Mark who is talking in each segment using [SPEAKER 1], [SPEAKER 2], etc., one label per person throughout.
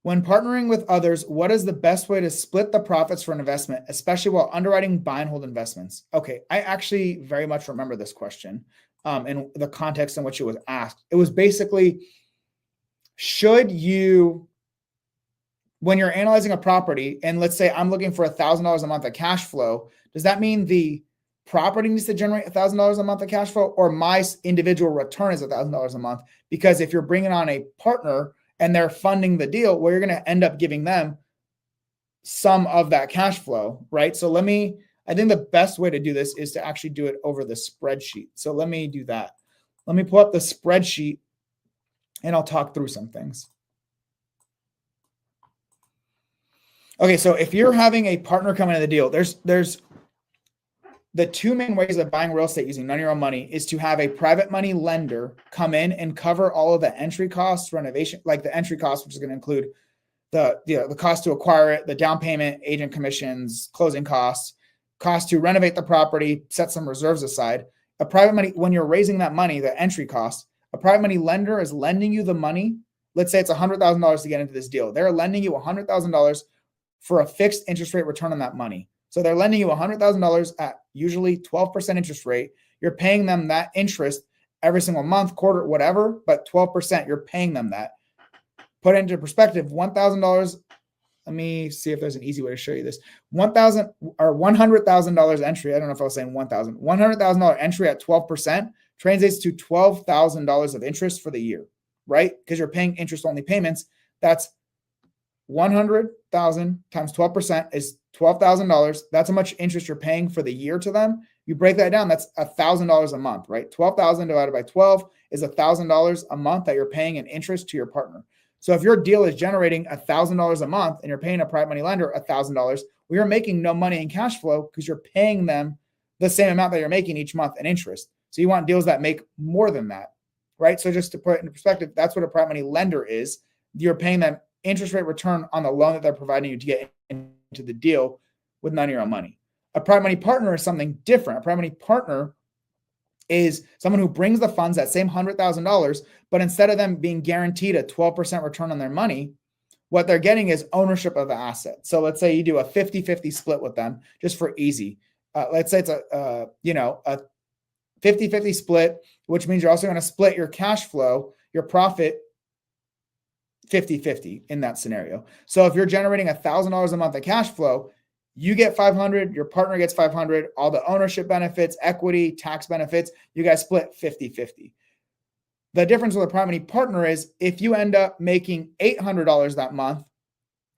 [SPEAKER 1] When partnering with others, what is the best way to split the profits for an investment, especially while underwriting buy and hold investments? Okay, I actually very much remember this question and the context in which it was asked. It was basically, should you, when you're analyzing a property, and let's say I'm looking for $1,000 a month of cash flow, does that mean the property needs to generate $1,000 a month of cash flow, or my individual return is $1,000 a month? Because if you're bringing on a partner and they're funding the deal, well, you're going to end up giving them some of that cash flow, right? So I think the best way to do this is to actually do it over the spreadsheet. So let me do that. Let me pull up the spreadsheet and I'll talk through some things. Okay, so if you're having a partner come into the deal, there's the two main ways of buying real estate using none of your own money is to have a private money lender come in and cover all of the entry costs, renovation, like the entry costs, which is going to include the cost to acquire it, the down payment, agent commissions, closing costs, cost to renovate the property, set some reserves aside. A private money, when you're raising that money, the entry cost, a private money lender is lending you the money. Let's say it's $100,000 to get into this deal. They're lending you $100,000 for a fixed interest rate return on that money. So they're lending you $100,000 at usually 12% interest rate. You're paying them that interest every single month, quarter, whatever, but 12%, you're paying them that. Put it into perspective, $1,000. Let me see if there's an easy way to show you this. $100,000 entry. I don't know if I was saying 1,000. $100,000 entry at 12% translates to $12,000 of interest for the year, right? Because you're paying interest only payments. That's 100,000 times 12% is $12,000. That's how much interest you're paying for the year to them. You break that down, that's $1,000 a month, right? 12,000 divided by 12 is $1,000 a month that you're paying in interest to your partner. So if your deal is generating $1,000 a month and you're paying a private money lender $1,000, we are making no money in cash flow because you're paying them the same amount that you're making each month in interest. So you want deals that make more than that, right? So just to put it into perspective, that's what a private money lender is. You're paying them interest rate return on the loan that they're providing you to get into the deal with none of your own money. A private money partner is something different. A private money partner is someone who brings the funds, that same $100,000, but instead of them being guaranteed a 12% return on their money, what they're getting is ownership of the asset. So let's say you do a 50-50 split with them, just for easy. Let's say it's a 50-50 split, which means you're also going to split your cash flow, your profit 50-50 in that scenario. So if you're generating $1,000 a month of cash flow, you get 500, your partner gets 500, all the ownership benefits, equity, tax benefits, you guys split 50-50. The difference with a private money partner is if you end up making $800 that month,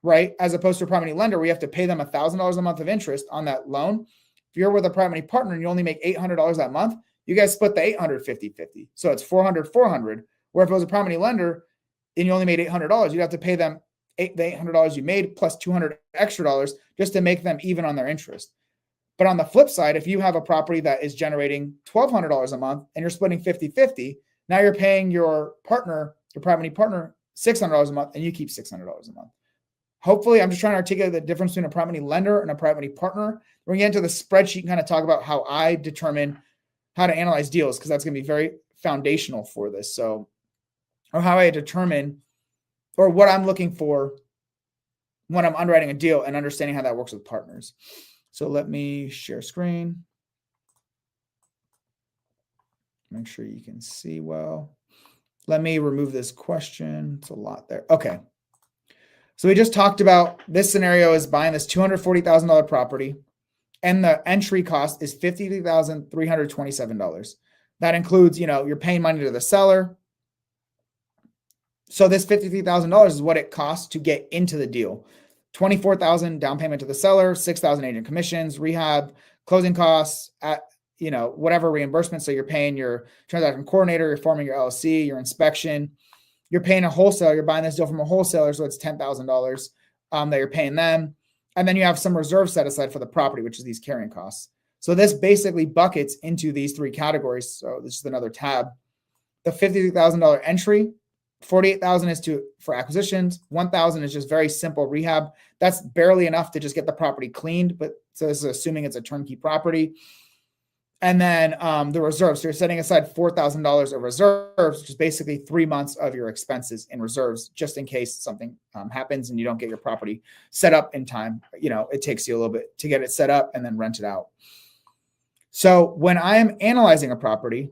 [SPEAKER 1] right, as opposed to a private money lender, we have to pay them $1,000 a month of interest on that loan. If you're with a private money partner and you only make $800 that month, you guys split the 800 50-50. So it's 400. Where if it was a private money lender and you only made $800, you'd have to pay them the $800 you made plus $200 extra dollars just to make them even on their interest. But on the flip side, if you have a property that is generating $1,200 a month and you're splitting 50-50, now you're paying your partner, your private money partner, $600 a month, and you keep $600 a month. Hopefully, I'm just trying to articulate the difference between a private money lender and a private money partner. We're going to get into the spreadsheet and kind of talk about how I determine how to analyze deals, because that's going to be very foundational for this. So, or how I determine, or what I'm looking for when I'm underwriting a deal and understanding how that works with partners. So let me share screen. Make sure you can see well. Let me remove this question. It's a lot there. Okay. So we just talked about this scenario is buying this $240,000 property, and the entry cost is $53,327. That includes, you're paying money to the seller. So this $53,000 is what it costs to get into the deal. $24,000 down payment to the seller, $6,000 agent commissions, rehab, closing costs, at whatever reimbursement. So you're paying your transaction coordinator, you're forming your LLC, your inspection. You're paying a wholesaler. You're buying this deal from a wholesaler, so it's $10,000 that you're paying them. And then you have some reserve set aside for the property, which is these carrying costs. So this basically buckets into these three categories. So this is another tab. The $53,000 entry, $48,000 is for acquisitions. $1,000 is just very simple rehab. That's barely enough to just get the property cleaned, but so this is assuming it's a turnkey property. And then the reserves. So you're setting aside $4,000 of reserves, which is basically 3 months of your expenses in reserves, just in case something happens and you don't get your property set up in time. It takes you a little bit to get it set up and then rent it out. So when I am analyzing a property,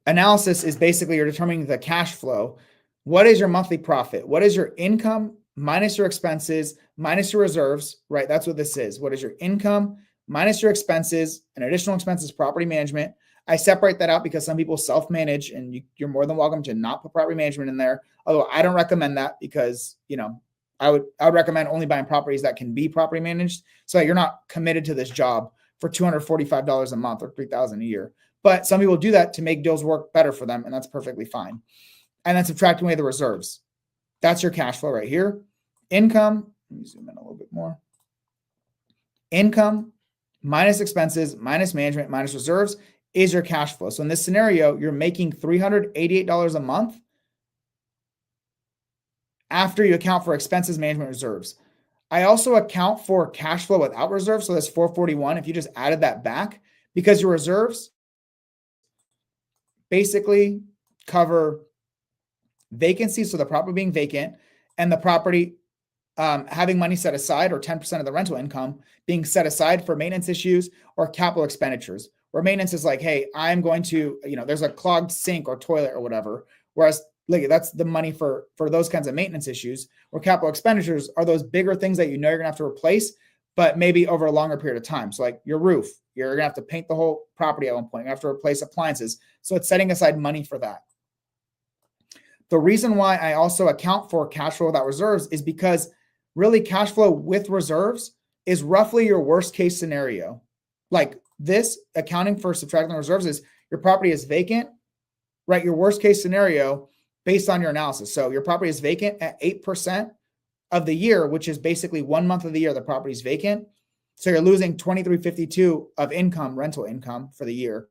[SPEAKER 1] analysis is basically you're determining the cash flow. What is your monthly profit? What is your income minus your expenses minus your reserves, right? That's what this is. What is your income minus your expenses and additional expenses, property management? I separate that out because some people self-manage, and you're more than welcome to not put property management in there. Although I don't recommend that because, I would recommend only buying properties that can be property managed, so that you're not committed to this job for $245 a month or $3,000 a year. But some people do that to make deals work better for them, and that's perfectly fine. And then subtracting away the reserves. That's your cash flow right here. Income, let me zoom in a little bit more. Income minus expenses minus management minus reserves is your cash flow. So in this scenario, you're making $388 a month after you account for expenses, management, reserves. I also account for cash flow without reserves. So that's 441 if you just added that back, because your reserves basically cover vacancy, so the property being vacant, and the property having money set aside, or 10% of the rental income being set aside for maintenance issues or capital expenditures, where maintenance is like, hey, I'm going to, there's a clogged sink or toilet or whatever. Whereas that's the money for those kinds of maintenance issues. Or capital expenditures are those bigger things that you're going to have to replace, but maybe over a longer period of time. So like your roof, you're going to have to paint the whole property at one point. You have to replace appliances. So it's setting aside money for that. The reason why I also account for cash flow without reserves is because really cash flow with reserves is roughly your worst case scenario. Like this, accounting for subtracting reserves, is your property is vacant, right? Your worst case scenario based on your analysis. So your property is vacant at 8% of the year, which is basically 1 month of the year the property is vacant. So you're losing $2,352 of income, rental income for the year.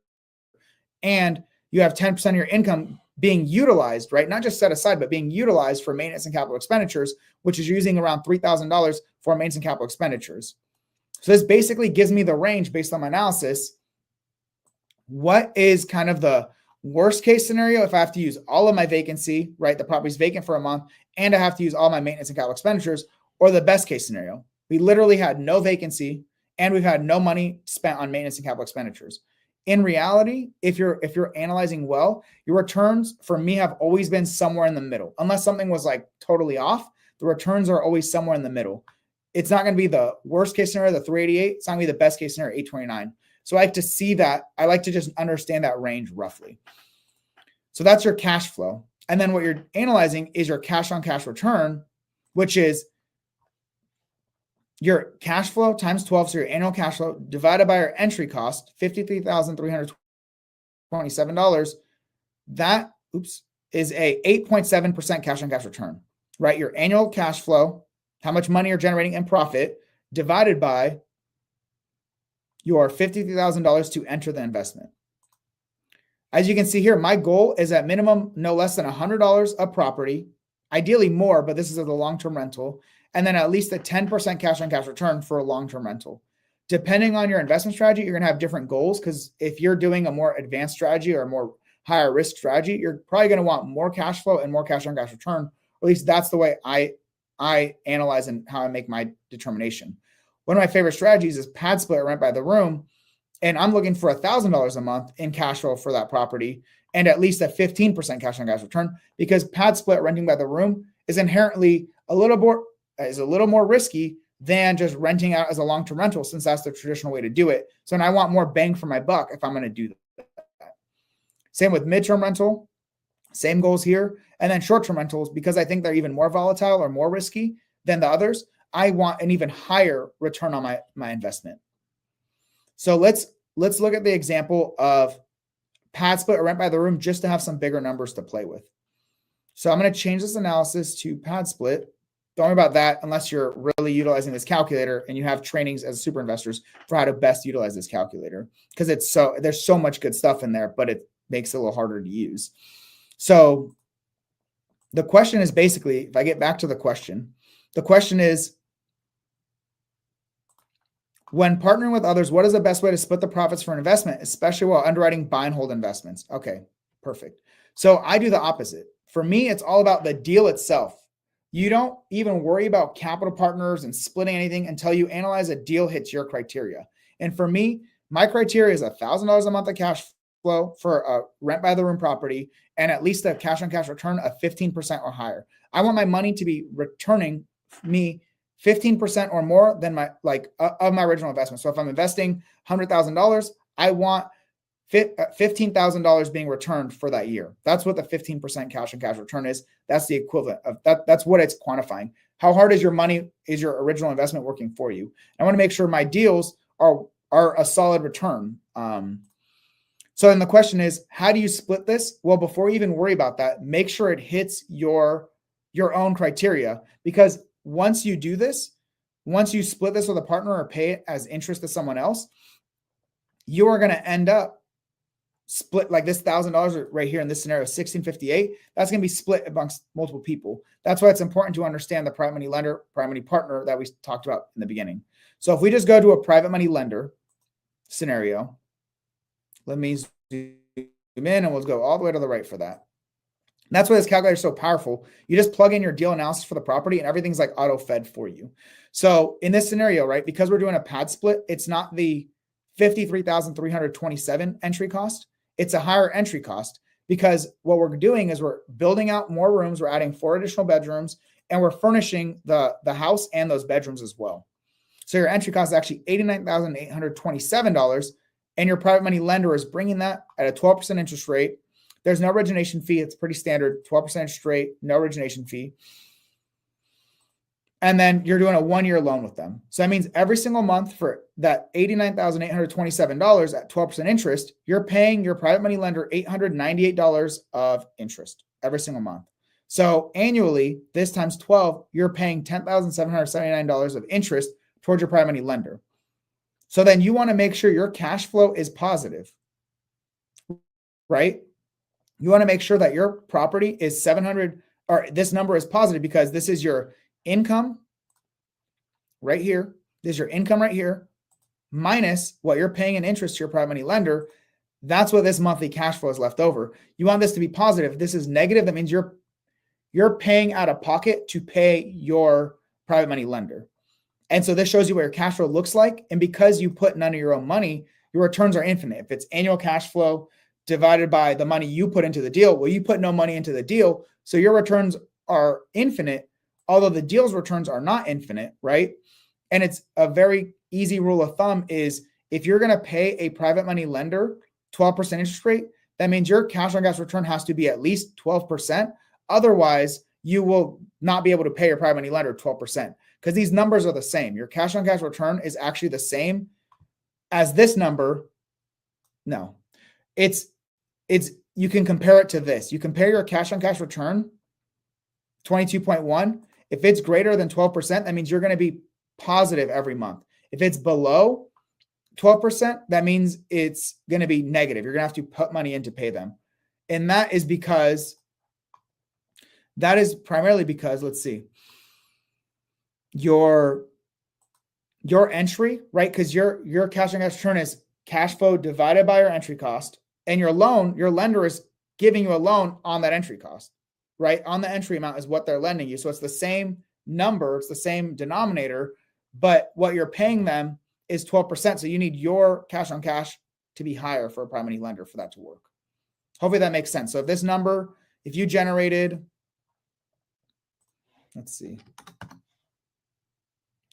[SPEAKER 1] And you have 10% of your income being utilized, right? Not just set aside, but being utilized for maintenance and capital expenditures, which is using around $3,000 for maintenance and capital expenditures. So this basically gives me the range based on my analysis. What is kind of the worst case scenario if I have to use all of my vacancy, right? The property's vacant for a month and I have to use all my maintenance and capital expenditures, or the best case scenario. We literally had no vacancy and we've had no money spent on maintenance and capital expenditures. In reality, if you're analyzing well, your returns for me have always been somewhere in the middle. Unless something was like totally off, the returns are always somewhere in the middle. It's not going to be the worst case scenario, the 388. It's not going to be the best case scenario, 829. So I like to see that. I like to just understand that range roughly. So that's your cash flow. And then what you're analyzing is your cash on cash return, which is your cash flow times 12, so your annual cash flow divided by your entry cost, $53,327. That, is a 8.7% cash on cash return, right? Your annual cash flow, how much money you're generating in profit, divided by your $53,000 to enter the investment. As you can see here, my goal is at minimum no less than $100 a property, ideally more, but this is a long-term rental, and then at least a 10% cash on cash return for a long-term rental. Depending on your investment strategy, you're going to have different goals, because if you're doing a more advanced strategy or a more higher risk strategy, you're probably going to want more cash flow and more cash on cash return. Or at least that's the way I analyze and how I make my determination. One of my favorite strategies is pad split or rent by the room. And I'm looking for $1,000 a month in cash flow for that property and at least a 15% cash on cash return, because pad split, renting by the room, is inherently a little more risky than just renting out as a long-term rental, since that's the traditional way to do it. So, and I want more bang for my buck if I'm going to do that. Same with midterm rental, same goals here. And then short-term rentals, because I think they're even more volatile or more risky than the others, I want an even higher return on my investment. So let's look at the example of pad split or rent by the room, just to have some bigger numbers to play with. So I'm going to change this analysis to pad split. Don't worry about that unless you're really utilizing this calculator and you have trainings as super investors for how to best utilize this calculator, because there's so much good stuff in there, but it makes it a little harder to use. So the question is basically, if I get back to the question is, When partnering with others, what is the best way to split the profits for an investment, especially while underwriting buy and hold investments? Okay, perfect. So I do the opposite. For me, it's all about the deal itself. You don't even worry about capital partners and splitting anything until you analyze a deal hits your criteria. And for me, my criteria is $1,000 a month of cash flow for a rent by the room property and at least a cash on cash return of 15% or higher. I want my money to be returning me 15% or more than my of my original investment. So if I'm investing $100,000, I want $15,000 being returned for that year. That's what the 15% cash on cash return is. That's the equivalent of that. That's what it's quantifying. How hard is your money, is your original investment working for you? I want to make sure my deals are a solid return. So then the question is, how do you split this? Well, before you even worry about that, make sure it hits your own criteria, because once you do this, once you split this with a partner or pay it as interest to someone else, you are going to end up split like this $1,000 right here in this scenario, 1658. That's going to be split amongst multiple people. That's why it's important to understand the private money lender, private money partner that we talked about in the beginning. So if we just go to a private money lender scenario, let me zoom in and we'll go all the way to the right for that. And that's why this calculator is so powerful. You just plug in your deal analysis for the property and everything's like auto fed for you. So in this scenario, right, because we're doing a pad split, it's not the 53,327 entry cost. It's a higher entry cost because what we're doing is we're building out more rooms. We're adding 4 additional bedrooms and we're furnishing the house and those bedrooms as well. So your entry cost is actually $89,827, and your private money lender is bringing that at a 12% interest rate. There's no origination fee. It's pretty standard, 12% interest rate, no origination fee. And then you're doing a 1-year loan with them. So that means every single month for that $89,827 at 12% interest, you're paying your private money lender $898 of interest every single month. So annually, this times 12, you're paying $10,779 of interest towards your private money lender. So then you want to make sure your cash flow is positive, right? You want to make sure that your property is 700, or this number is positive, because this is your income right here. This is your income right here, minus what you're paying in interest to your private money lender. That's what this monthly cash flow is left over. You want this to be positive. If this is negative, that means you're paying out of pocket to pay your private money lender. And so this shows you what your cash flow looks like. And because you put none of your own money, your returns are infinite. If it's annual cash flow divided by the money you put into the deal, well, you put no money into the deal, so your returns are infinite, although the deal's returns are not infinite, right? And it's a very easy rule of thumb is if you're going to pay a private money lender 12% interest rate, that means your cash on cash return has to be at least 12%. Otherwise, you will not be able to pay your private money lender 12%, because these numbers are the same. Your cash on cash return is actually the same as this number. No, it's you can compare it to this. You compare your cash on cash return, 22.1. If it's greater than 12%, that means you're going to be positive every month. If it's below 12%, that means it's going to be negative. You're going to have to put money in to pay them. And that is primarily because, let's see, your entry, right? Because your cash on cash return is cash flow divided by your entry cost, and your lender is giving you a loan on that entry cost, right? On the entry amount is what they're lending you. So it's the same number, it's the same denominator, but what you're paying them is 12%. So you need your cash on cash to be higher for a private money lender for that to work. Hopefully that makes sense. So if this number, if you generated, let's see,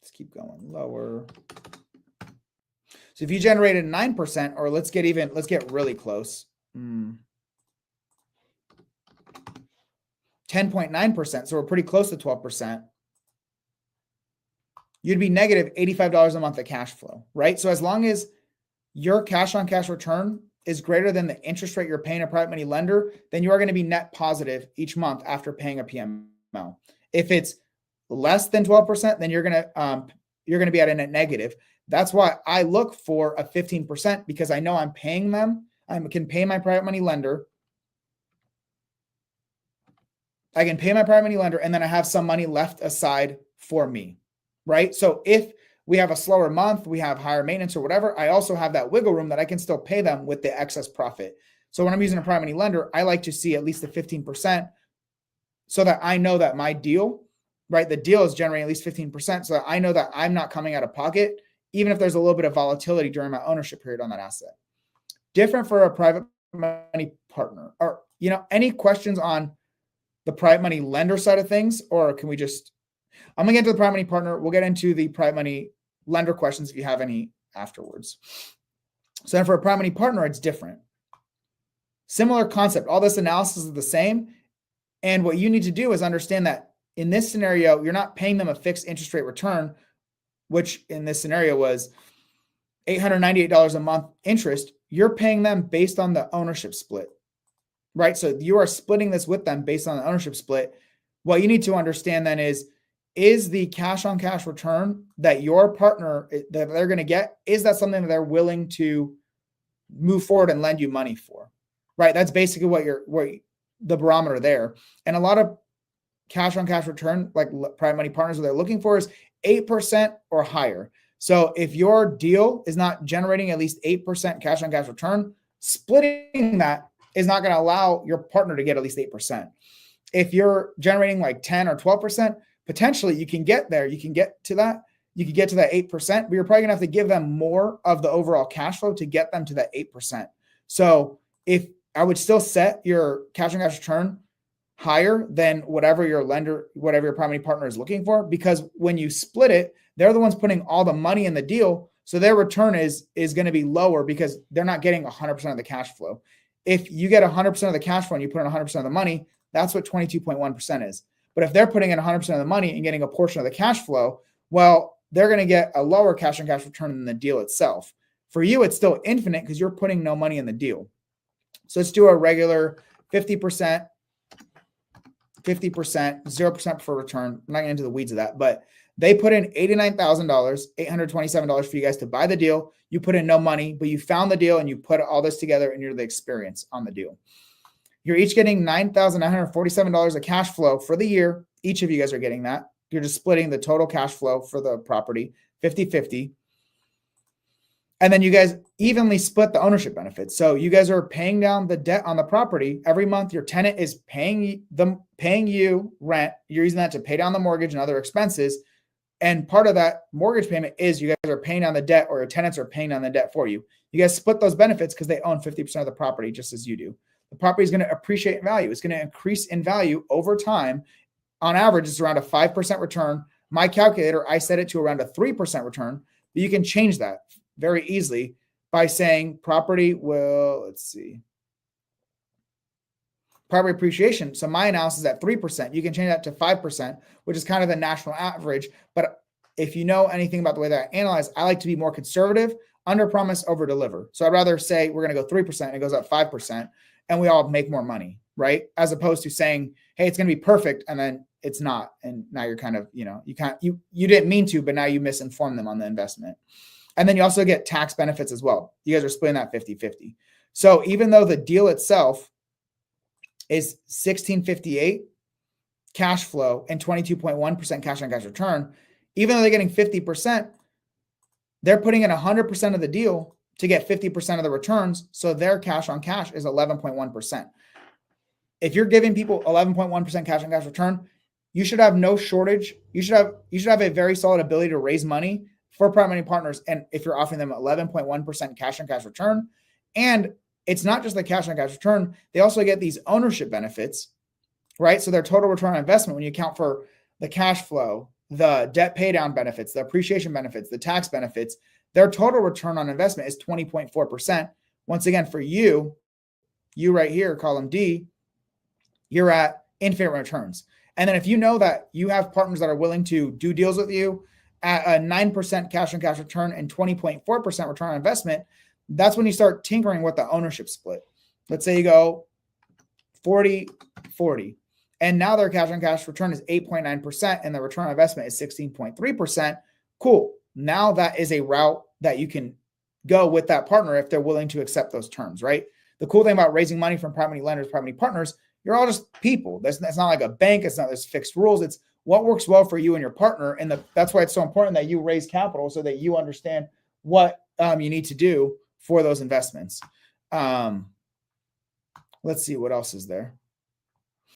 [SPEAKER 1] let's keep going lower. So if you generated 9%, or let's get really close. 10.9%. So we're pretty close to 12%. You'd be negative $85 a month of cash flow, right? So as long as your cash on cash return is greater than the interest rate you're paying a private money lender, then you are going to be net positive each month after paying a PML. If it's less than 12%, then you're going to be at a net negative. That's why I look for a 15%, because I know I'm paying them. I can pay my private money lender. I can pay my private money lender, and then I have some money left aside for me, right? So if we have a slower month, we have higher maintenance or whatever, I also have that wiggle room that I can still pay them with the excess profit. So when I'm using a private money lender, I like to see at least the 15% so that I know that my deal, right, the deal is generating at least 15% so that I know that I'm not coming out of pocket, even if there's a little bit of volatility during my ownership period on that asset. Different for a private money partner. Or, any questions on the private money lender side of things, or can we just, I'm gonna get into the private money partner. We'll get into the private money lender questions if you have any afterwards. So then for a private money partner, it's different. Similar concept. All this analysis is the same. And what you need to do is understand that in this scenario, you're not paying them a fixed interest rate return, which in this scenario was $898 a month interest. You're paying them based on the ownership split, right? So you are splitting this with them based on the ownership split. What you need to understand then is the cash on cash return that your partner, that they're going to get, is that something that they're willing to move forward and lend you money for, right? That's basically what the barometer there. And a lot of cash on cash return, like private money partners, what they're looking for is 8% or higher. So if your deal is not generating at least 8% cash on cash return, splitting that is not going to allow your partner to get at least 8%. If you're generating like 10 or 12%, potentially you can get there. You can get to that. You can get to that 8%, but you're probably going to have to give them more of the overall cash flow to get them to that 8%. So if I would still set your cash on cash return higher than whatever your private money partner is looking for, because when you split it, they're the ones putting all the money in the deal. So their return is going to be lower because they're not getting 100% of the cash flow. If you get 100% of the cash flow and you put in 100% of the money, that's what 22.1% is. But if they're putting in 100% of the money and getting a portion of the cash flow, well, they're going to get a lower cash on cash return than the deal itself. For you, it's still infinite because you're putting no money in the deal. So let's do a regular 50%, 0% preferred return. I'm not getting into the weeds of that, but they put in $89,000, $827 for you guys to buy the deal. You put in no money, but you found the deal and you put all this together and you're the experience on the deal. You're each getting $9,947 of cash flow for the year. Each of you guys are getting that. You're just splitting the total cash flow for the property 50-50. And then you guys evenly split the ownership benefits. So you guys are paying down the debt on the property every month. Your tenant is paying you rent. You're using that to pay down the mortgage and other expenses. And part of that mortgage payment is you guys are paying down the debt, or your tenants are paying down the debt for you. You guys split those benefits because they own 50% of the property just as you do. The property is going to appreciate in value. It's going to increase in value over time. On average, it's around a 5% return. My calculator, I set it to around a 3% return, but you can change that very easily by saying property will, property appreciation. So my analysis is at 3%. You can change that to 5%, which is kind of the national average. But if you know anything about the way that I analyze, I like to be more conservative, under promise, over deliver. So I'd rather say we're going to go 3% and it goes up 5% and we all make more money, right? As opposed to saying, hey, it's going to be perfect. And then it's not. And now you're kind of, you didn't mean to, but now you misinformed them on the investment. And then you also get tax benefits as well. You guys are splitting that 50-50. So even though the deal itself is $1,658 cash flow and 22.1% cash on cash return, even though they're getting 50%, they're putting in 100% of the deal to get 50% of the returns. So their cash on cash is 11.1%. If you're giving people 11.1% cash on cash return, you should have no shortage. You should have a very solid ability to raise money for private money partners. And if you're offering them 11.1% cash on cash return, and it's not just the cash on cash return, they also get these ownership benefits, right? So their total return on investment, when you account for the cash flow, the debt pay down benefits, the appreciation benefits, the tax benefits, their total return on investment is 20.4%. Once again, for you right here, column D, you're at infinite returns. And then if you know that you have partners that are willing to do deals with you at a 9% cash on cash return and 20.4% return on investment, that's when you start tinkering with the ownership split. Let's say you go 40-40, and now their cash on cash return is 8.9% and the return on investment is 16.3%. Cool. Now that is a route that you can go with that partner if they're willing to accept those terms, right? The cool thing about raising money from private money lenders, private money partners, you're all just people. That's not like a bank. It's not, there's fixed rules. It's what works well for you and your partner. And that's why it's so important that you raise capital so that you understand what you need to do for those investments. Let's see what else is there.